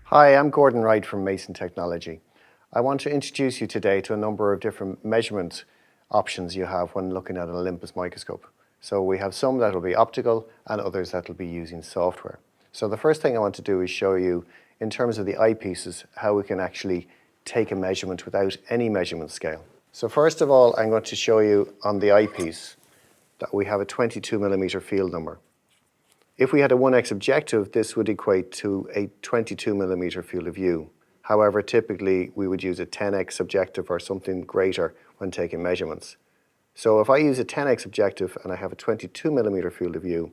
Hi, I'm Gordon Wright from Mason Technology. I want to introduce you today to a number of different measurement options you have when looking at an Olympus microscope. So we have some that will be optical and others that will be using software. So the first thing I want to do is show you, in terms of the eyepieces, how we can actually take a measurement without any measurement scale. So first of all, I'm going to show you on the eyepiece that we have a 22mm field number. If we had a 1x objective, this would equate to a 22mm field of view. However, typically we would use a 10x objective or something greater when taking measurements. So if I use a 10x objective and I have a 22mm field of view,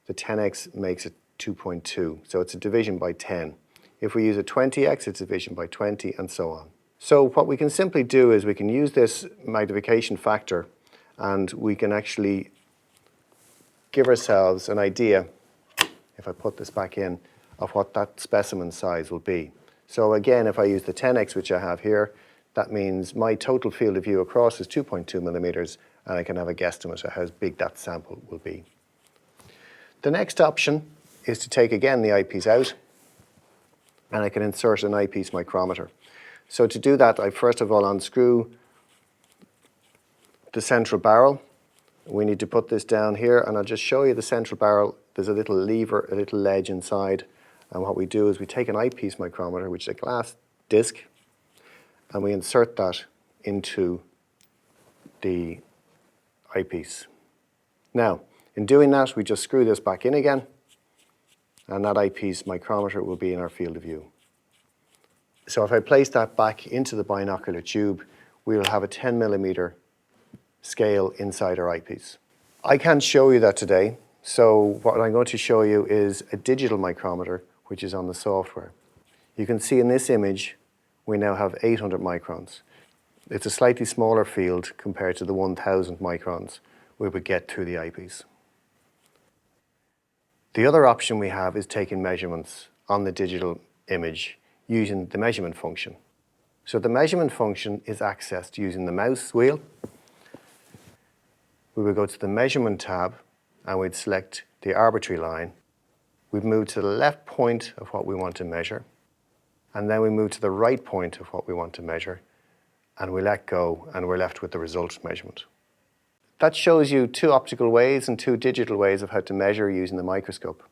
the 10x makes it 2.2, so it's a division by 10. If we use a 20x, it's a division by 20, and so on. So what we can simply do is we can use this magnification factor and we can actually give ourselves an idea, if I put this back in, of what that specimen size will be. So again, if I use the 10x, which I have here, that means my total field of view across is 2.2mm, and I can have a guesstimate of how big that sample will be. The next option is to take again the eyepiece out, and I can insert an eyepiece micrometre. So to do that, I first of all unscrew the central barrel. We need to put this down here, and I'll just show you the central barrel. There's a little lever, a little ledge inside, and what we do is we take an eyepiece micrometer, which is a glass disc, and we insert that into the eyepiece. Now, in doing that, we just screw this back in again, and that eyepiece micrometer will be in our field of view. So if I place that back into the binocular tube, we will have a 10mm scale inside our eyepiece. I can't show you that today, so what I'm going to show you is a digital micrometer, which is on the software. You can see in this image, we now have 800 microns. It's a slightly smaller field compared to the 1000 microns we would get through the eyepiece. The other option we have is taking measurements on the digital image using the measurement function. So the measurement function is accessed using the mouse wheel. We would go to the measurement tab and we'd select the arbitrary line. We'd move to the left point of what we want to measure, and then we move to the right point of what we want to measure, and we let go, and we're left with the result measurement. That shows you two optical ways and two digital ways of how to measure using the microscope.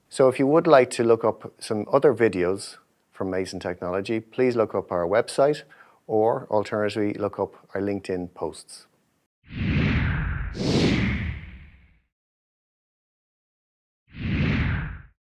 So if you would like to look up some other videos from Mason Technology, please look up our website, or alternatively look up our LinkedIn posts.